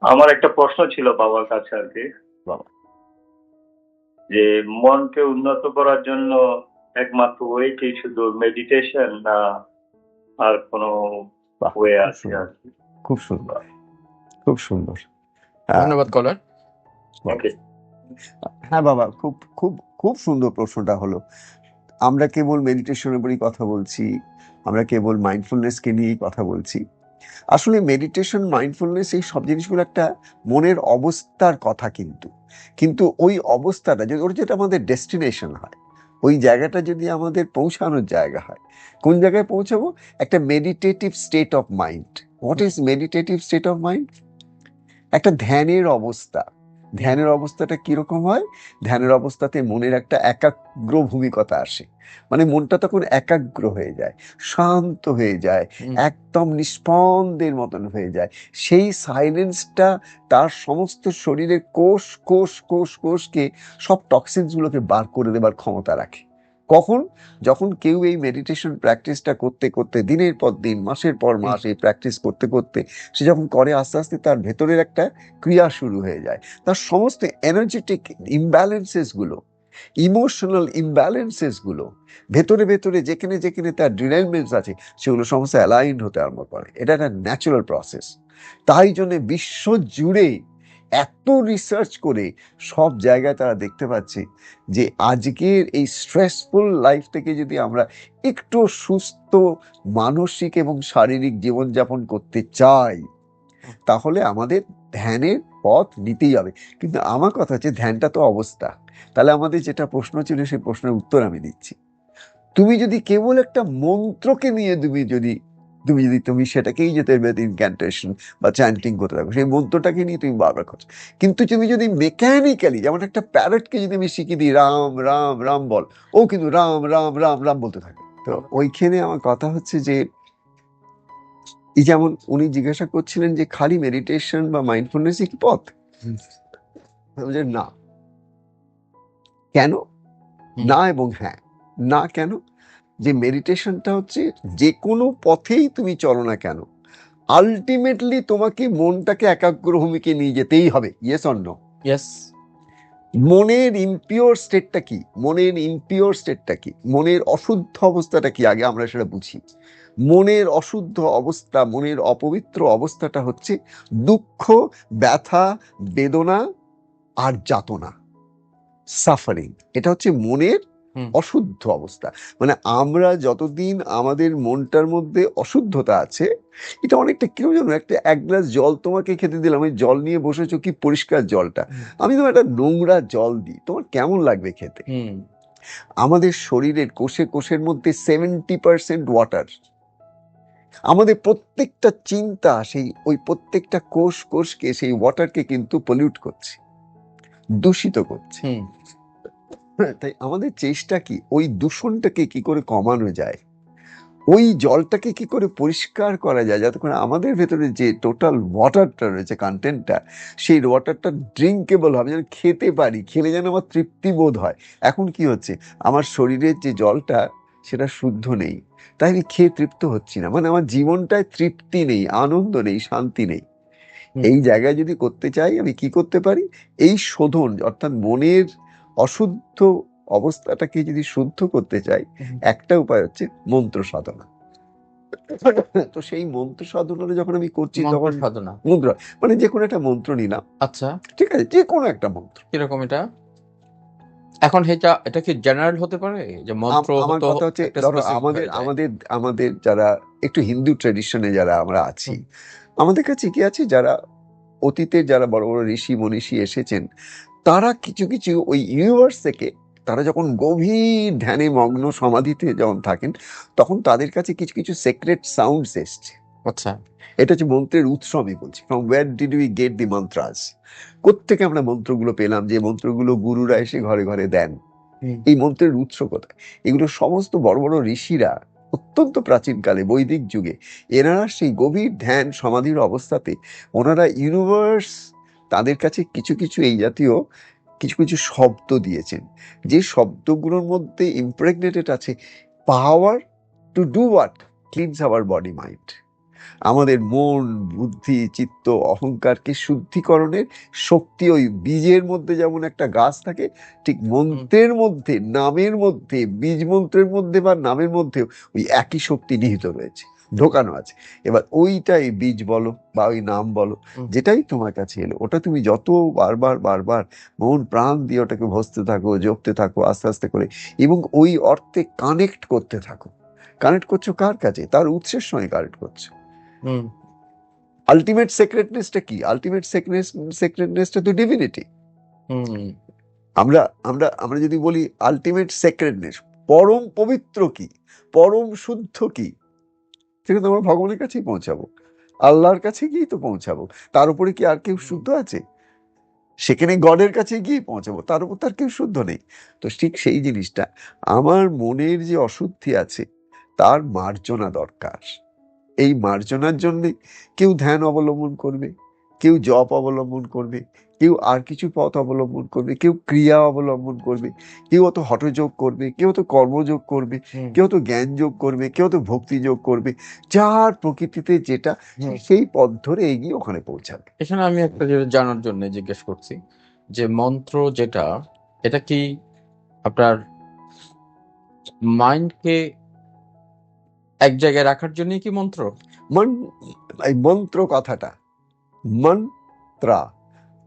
আমার একটা প্রশ্ন ছিল বাবার কাছে আর কি, বাবা, যে মনকে উন্নত করার জন্য একমাত্র ওয়ে কি শুধু মেডিটেশন, না আর কোনো বাহ, ওয়ে খুব আছে সুন্দর, আর কি? খুব সুন্দর, খুব সুন্দর। ধন্যবাদ কলার। ওকে। হ্যাঁ বাবা, খুব খুব খুব সুন্দর প্রশ্নটা হলো। আমরা কেবল মেডিটেশনের উপরই কথা বলছি, আমরা কেবল মাইন্ডফুলনেসকে নিয়েই কথা বলছি। আসলে মেডিটেশন, মাইন্ডফুলনেস, এই সব জিনিসগুলো একটা মনের অবস্থার কথা, কিন্তু কিন্তু ওই অবস্থাটা যদি ওর যেটা আমাদের ডেস্টিনেশন হয়, ওই জায়গাটা যদি আমাদের পৌঁছানোর জায়গা হয়, কোন জায়গায় পৌঁছাবো? একটা meditative state of mind. What is meditative state of mind? একটা ধ্যানের অবস্থা। ধ্যানের অবস্থাটা কিরকম হয়? ধ্যানের অবস্থাতে মনের একটা একাগ্র ভূমিকতা আসে, মানে মনটা তখন একাগ্র হয়ে যায়, শান্ত হয়ে যায়, একদম নিষ্পন্দের মতন হয়ে যায়। সেই সাইলেন্সটা তার সমস্ত শরীরের কোষ কোষ কোষ কোষকে, সব টক্সিনস গুলোকে বার করে দেবার ক্ষমতা রাখে। কখন? যখন কেউ এই মেডিটেশন প্র্যাকটিসটা করতে করতে দিনের পর দিন, মাসের পর মাস এই প্র্যাকটিস করতে করতে সে যখন করে, আস্তে আস্তে তার ভেতরের একটা ক্রিয়া শুরু হয়ে যায়। তার সমস্ত এনার্জেটিক ইমব্যালেন্সেস গুলো, ইমোশনাল ইমব্যালেন্সেস গুলো, ভেতরে ভেতরে যেখানে যেখানে তার ডিরাইলমেন্টস আছে, সেগুলো সমস্ত অ্যালাইন হতে আরম্ভ করে। এটা একটা ন্যাচারাল প্রসেস। তাই জন্য বিশ্ব জুড়ে এত রিসার্চ করে সব জায়গায় তারা দেখতে পাচ্ছে যে আজকের এই স্ট্রেসফুল লাইফ থেকে যদি আমরা একটু সুস্থ মানসিক এবং শারীরিক জীবনযাপন করতে চাই, তাহলে আমাদের ধ্যানের পথ নিতেই হবে। কিন্তু আমার কথা হচ্ছে, ধ্যানটা তো অবস্থা। তাহলে আমাদের যেটা প্রশ্ন ছিল, সেই প্রশ্নের উত্তর আমি দিচ্ছি। তুমি যদি কেবল একটা মন্ত্রকে নিয়ে তুমি সেটাকেই যেতে ইনক্যান্টেশন বা চ্যান্টিং করতে থাকো, সেই মন্ত্রটাকে নিয়ে তুমি বারবার করছো। কিন্তু তুমি যদি মেকানিক্যালি, যেমন একটা প্যারটকে যদি আমি শিখিয়ে দিই রাম রাম রাম বল, ও কিন্তু রাম রাম রাম রাম বলতে থাকে। তো ওইখানে আমার কথা হচ্ছে যে, এই যেমন উনি জিজ্ঞাসা করছিলেন যে খালি মেডিটেশন বা মাইন্ডফুলনেস কি পথ? যে না। কেন না এবং হ্যাঁ? না কেন? যে মেডিটেশনটা হচ্ছে, যে কোনো পথেই তুমি চলো না কেন, আলটিমেটলি তোমাকে মনটাকে একাগ্র ভূমিকে নিয়ে যেতেই হবে। Yes or no? ইয়েস। মনের ইমপিওর স্টেটটা কি? মনের ইমপিওর স্টেটটা কি? মনের অশুদ্ধ অবস্থাটা কি? আগে আমরা সেটা বুঝি। মনের অশুদ্ধ অবস্থা, মনের অপবিত্র অবস্থাটা হচ্ছে দুঃখ, ব্যথা, বেদনা আর যাতনা, সাফারিং। এটা হচ্ছে মনের অশুদ্ধ অবস্থা। মানে আমরা যতদিন আমাদের মনটার মধ্যে অশুদ্ধতা আছে, এটা অনেকটা কেউ যেন একটা এক গ্লাস জল তোমাকে খেতে দিলাম, ওই জল নিয়ে বসেছো, কি পরিষ্কার জলটা, আমি তোমার একটা নোংরা জল দিই, তোমার কেমন লাগবে খেতে? আমাদের শরীরের কোষে কোষের মধ্যে 70% ওয়াটার। আমাদের প্রত্যেকটা চিন্তা সেই ওই প্রত্যেকটা কোষ কোষকে, সেই ওয়াটারকে কিন্তু পলিউট করছে, দূষিত করছে। তাই আমাদের চেষ্টা কি, ওই দূষণটাকে কি করে কমানো যায়, ওই জলটাকে কি করে পরিষ্কার করা যায়, যাতে করে আমাদের ভেতরে যে টোটাল ওয়াটারটা রয়েছে, কন্টেন্টটা, সেই ওয়াটারটা ড্রিঙ্কেবল হবে, যেন খেতে পারি, খেলে যেন আমার তৃপ্তি বোধ হয়। এখন কি হচ্ছে, আমার শরীরের যে জলটা সেটা শুদ্ধ নেই, তাই আমি খেয়ে তৃপ্ত হচ্ছি না, মানে আমার জীবনটায় তৃপ্তি নেই, আনন্দ নেই, শান্তি নেই। এই জায়গায় যদি করতে চাই, আমি কি করতে পারি? এই শোধন, অর্থাৎ মনের অশুদ্ধ অবস্থাটাকে যদি শুদ্ধ করতে চাই, একটা উপায় হচ্ছে মন্ত্র সাধনা। তো সেই মন্ত্র সাধনাটা যখন আমি করছি, তখন সাধনা মন্ত্র মানে যে কোনো একটা মন্ত্র নিলাম, আচ্ছা, ঠিক আছে, যে কোনো একটা মন্ত্র। কিরকম এটা? এখন এটা কি জেনারেল হতে পারে, যে মন্ত্র আমার তো কথা হচ্ছে, একটা ধরো specific আমাদের হয়ে যায়? আমাদের আমাদের যারা একটু হিন্দু ট্রেডিশনে যারা আমরা আছি, আমাদের কাছে কি আছে, যারা অতীতের যারা বড় বড় ঋষি মনীষী এসেছেন, তারা কিছু কিছু ওই ইউনিভার্স থেকে, তারা যখন গভীর ধ্যানে মগ্ন সমাধিতে যখন থাকেন, তখন তাদের কাছে কিছু কিছু সিক্রেট সাউন্ডস এসছে। আচ্ছা, এটা হচ্ছে মন্ত্রের উৎস। আমি বলছি, from wire did we get দি মন্ত্রাস? কোত্থেকে আমরা মন্ত্রগুলো পেলাম, যে মন্ত্রগুলো গুরুরা এসে ঘরে ঘরে দেন? এই মন্ত্রের উৎস কোথায়? এগুলো সমস্ত বড় বড় ঋষিরা অত্যন্ত প্রাচীনকালে, বৈদিক যুগে, এনারা সেই গভীর ধ্যান সমাধির অবস্থাতে, ওনারা ইউনিভার্স তাদের কাছে কিছু কিছু এই জাতীয় কিছু কিছু শব্দ দিয়েছেন, যে শব্দগুলোর মধ্যে ইমপ্রেগনেটেড আছে power to do what? Cleans our body mind. আমাদের মন, বুদ্ধি, চিত্ত, অহংকারকে শুদ্ধিকরণের শক্তি ওই বীজের মধ্যে যেমন একটা গাছ থাকে, ঠিক মন্ত্রের মধ্যে, নামের মধ্যে, বীজ মন্ত্রের মধ্যে বা নামের মধ্যে ওই একই শক্তি নিহিত রয়েছে, ঢোকানো আছে। এবার ওইটাই বীজ বলো বা ওই নাম বলো, যেটাই তোমার কাছে এলো, ওটা তুমি যত বারবার বারবার মন প্রাণ দিয়ে ওটাকে ভসতে থাকো, জপতে থাকো আস্তে আস্তে করে, এবং ওই অর্থে কানেক্ট করতে থাকো। কানেক্ট করছো কার কাছে? তার উৎসের সঙ্গে কানেক্ট করছো। হুম আলটিমেট সেক্রেটনেসটা কি? আলটিমেট সেক্রেটনেসটা তো ডিভিনিটি। হুম আমরা আমরা আমরা যদি বলি আলটিমেট সেক্রেটনেস, পরম পবিত্র কি, পরম শুদ্ধ কি, সেটা তো আমরা ভগবানের কাছেই পৌঁছাবো, আল্লাহর কাছে গিয়েই তো পৌঁছাবো। তার উপরে কি আর কেউ শুদ্ধ আছে? সেখানে গডের কাছে গিয়ে পৌঁছাবো, তার উপর তার কেউ শুদ্ধ নেই। তো ঠিক সেই জিনিসটা, আমার মনের যে অশুদ্ধি আছে তার মার্জনা দরকার। এই মার্জনার জন্য কেউ ধ্যান অবলম্বন করবে, কেউ জপ অবলম্বন করবে, কেউ আর কিছু পথ অবলম্বন করবে, কেউ ক্রিয়া অবলম্বন করবে, কেউ তো হঠযোগ করবে, কেউ তো কর্মযোগ করবে, হুম কেউ তো জ্ঞান যোগ করবে, কেউ তো ভক্তি যোগ করবে। যার প্রকৃতিতে যেটা, হুম। সেই পথ ধরে এগিয়ে ওখানে পৌঁছাবে। এখানে আমি একটা জিনিস জানার জন্য জিজ্ঞেস করছি, যে মন্ত্র যেটা, এটা কি আপনার মাইন্ডকে এক জায়গায় রাখার জন্য কি মন্ত্র? মন, এই মন্ত্র কথাটা, মন্ত্রা,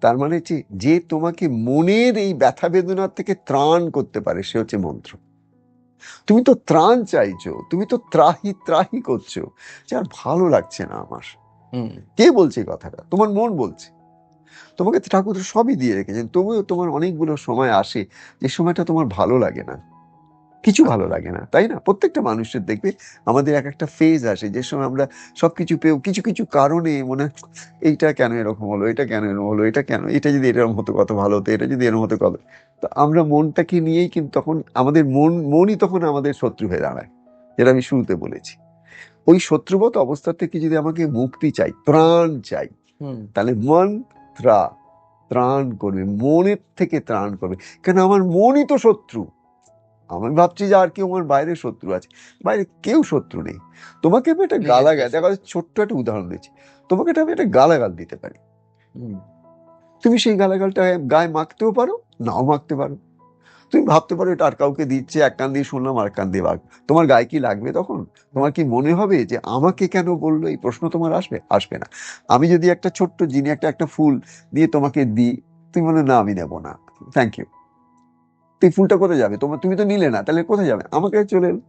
তার মানে হচ্ছে যে তোমাকে মনের এই ব্যথা বেদনার থেকে ত্রাণ করতে পারে, সে হচ্ছে মন্ত্র। তুমি তো ত্রাণ চাইছো, তুমি তো ত্রাহি ত্রাহি করছো, যে আর ভালো লাগছে না আমার। হুম কে বলছে এই কথাটা? তোমার মন বলছে। তোমাকে তো ঠাকুর সবই দিয়ে রেখেছেন, তবুও তোমার অনেকগুলো সময় আসে যে সময়টা তোমার ভালো লাগে না, কিছু ভালো লাগে না, তাই না? প্রত্যেকটা মানুষের দেখবে আমাদের এক একটা ফেজ আসে যে সময় আমরা সবকিছু পেয়েও কিছু কিছু কারণে মনে হয়, এইটা কেন এরকম হলো, এটা কেন এরকম হলো, এটা কেন, এটা যদি এরকম হতো কত ভালো হতো, এটা যদি এরকম হতো কত। তো আমরা মনটাকে নিয়েই কিন্তু তখন আমাদের মনই তখন আমাদের শত্রু হয়ে দাঁড়ায়, যেটা আমি শুরুতে বলেছি। ওই শত্রুবৎ অবস্থা থেকে যদি আমাকে মুক্তি চাই, ত্রাণ চাই, হুম তাহলে মন ত্রাণ করবে, মনের থেকে ত্রাণ করবে। কেন? আমার মনই তো শত্রু। আমি ভাবছি যে আর কেউ আমার বাইরে শত্রু আছে, বাইরে কেউ শত্রু নেই। তোমাকে আমি একটা নিজের গালাগাল, থেকে দেখো ছোট্ট একটা উদাহরণ দিচ্ছি, তোমাকে আমি একটা গালাগাল দিতে পারি, হুম তুমি সেই গালাগালটা গায়ে মাখতেও পারো, নাও মাখতে পারো। তুমি ভাবতে পারো এটা আর কাউকে দিচ্ছে, এক কান দিয়ে শুনলাম আর এক কান দিয়ে তোমার গায়ে কি লাগবে তখন? তোমার কি মনে হবে যে আমাকে কেন বললো? এই প্রশ্ন তোমার আসবে? আসবে না। আমি যদি একটা ছোট্ট জিনিস, একটা ফুল দিয়ে তোমাকে দিই, তুমি বলে না আমি নেবো না, থ্যাংক ইউ। তো এই ফুলটা কোথায় যাবে? তুমি তো নিলে না, তাহলে কোথায় যাবে? আমার কাছে চলে এলো।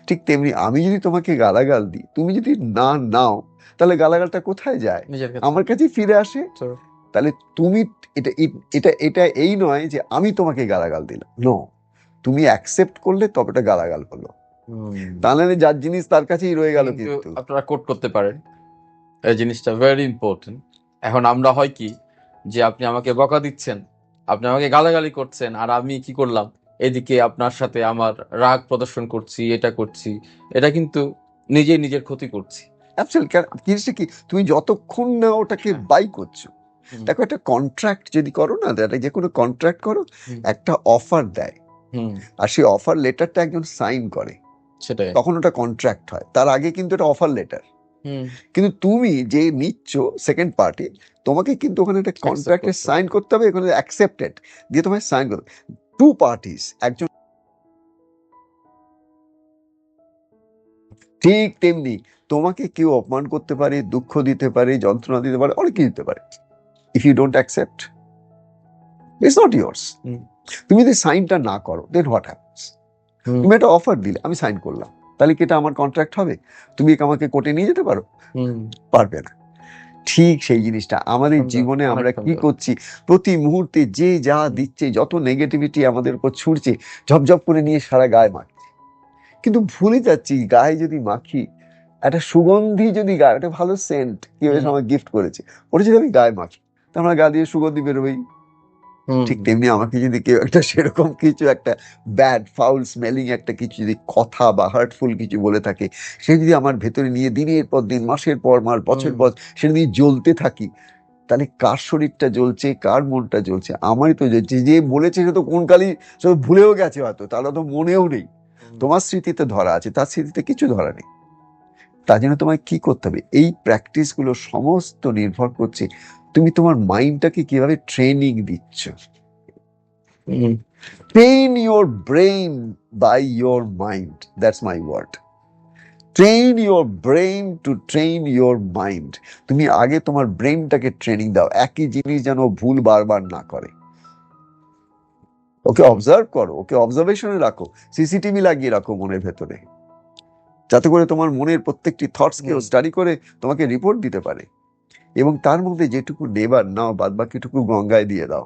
ঠিক তেমনি আমি যদি তোমাকে গালাগাল দিই, তুমি যদি না নাও, তাহলে গালাগালটা কোথায় যায়? নিজের কাছে। আমার কাছেই ফিরে আসে। তো, তাহলে তুমি, এটা এটা এটা এই নয় যে আমি তোমাকে গালাগাল দিলাম, নো, তুমি অ্যাকসেপ্ট করলে তবে এটা গালাগাল হলো। হুম। তাহলে যার জিনিস তার কাছেই রয়ে গেল। কিন্তু কিন্তু আপনারা কোট করতে পারেন, এই জিনিসটা ভেরি ইম্পর্টেন্ট। এখন আমরা হয় কি, যে আপনি আমাকে বকা দিচ্ছেন, আপনি আমাকে গালাগালি করছেন, আর আমি কি করলাম, এদিকে আপনার সাথে আমার রাগ প্রদর্শন করছি, এটা করছি, এটা কিন্তু নিজেই নিজের ক্ষতি করছি। অ্যাবসলিউটলি, জিনিসটা কি, তুমি যতক্ষণ না ওটাকে হ্যাঁ। বাই করছো, হুম দেখো একটা কন্ট্রাক্ট যদি করো না, যে কোনো কন্ট্রাক্ট করো, হুম একটা অফার দেয়, হুম, আর সেই অফার লেটারটা একজন সাইন করে, সেটাই। তখন ওটা কন্ট্রাক্ট হয়। তার আগে কিন্তু এটা অফার লেটার। হুম, কিন্তু তুমি যে নিচ্ছ সেকেন্ড পার্টি, তোমাকে কিন্তু ওখানে একটা accept কন্ট্রাক্টে করতে সাইন হবে। করতে হবে, ওখানে অ্যাকসেপ্টেড দিয়ে তোমায় সাইন করতে হবে। টু পার্টিস, একজন। ঠিক তেমনি তোমাকে কেউ অপমান করতে পারে, দুঃখ দিতে পারে, যন্ত্রণা দিতে পারে, অনেক কিছু দিতে পারে। If you don't accept, it's not yours. হুম তুমি যদি সাইনটা না করো, দেন হোয়াট হ্যাপেন্স? হুম তুমি একটা অফার দিলে, আমি সাইন করলাম, তাহলে কি এটা আমার কন্ট্রাক্ট হবে? তুমি কি আমাকে কোর্টে নিয়ে যেতে পারো? হুম। পারবে না। ঠিক সেই জিনিসটা আমাদের সুন্দর, জীবনে অনেক আমরা কি সুন্দর। করছি, প্রতি মুহূর্তে যে যা দিচ্ছে, যত নেগেটিভিটি আমাদের উপর ছুটছে, ঝপঝপ করে নিয়ে সারা গায়ে মাখছি। কিন্তু ভুলে যাচ্ছি, গায়ে যদি মাখি, একটা সুগন্ধি যদি গায়ে, একটা ভালো সেন্ট কেউ এসে হুম আমাকে গিফট করেছে, ওটা যদি আমি গায়ে মাখি, তো আমার গা দিয়ে সুগন্ধি বেরোবেই। হুম ঠিক তেমনি আমাকে যদি কেউ একটা সেরকম কিছু, একটা ব্যাড ফাউল স্মেলিং একটা কিছু যদি কথা বা হার্টফুল কিছু বলে থাকে, সে যদি আমার ভেতরে নিয়ে দিনের পর দিন, মাসের পর মাস, বছর হুম পর সেটা নিয়ে জ্বলতে থাকি, তাহলে কার শরীরটা জ্বলছে, কার মনটা জ্বলছে? আমারই তো জ্বলছে। যে বলেছে সে তো কোন কালই সব ভুলেও গেছে, হয়তো তাহলে তো মনেও নেই। হুম। তোমার স্মৃতিতে ধরা আছে, তার স্মৃতিতে কিছু ধরা নেই। তার জন্য তোমায় কি করতে হবে, এই প্র্যাকটিসগুলো সমস্ত নির্ভর করছে তুমি তোমার মাইন্ডটাকে কিভাবে ট্রেনিং দিচ্ছ। Train your brain by your mind, that's my word. Train your brain to train your mind. তুমি আগে তোমার ব্রেইনটাকে ট্রেনিং দাও, একই জিনিস যেন ভুল বারবার না করে। ওকে অবজার্ভ করো, ওকে অবজারভেশনে রাখো, সিসিটিভি লাগিয়ে রাখো মনের ভেতরে, যাতে করে তোমার মনের প্রত্যেকটি থটসকে স্টাডি করে তোমাকে রিপোর্ট দিতে পারে। এবং তার মধ্যে যেটুকু নেবার নাও, বাদ বাকিটুকু গঙ্গায় দিয়ে দাও।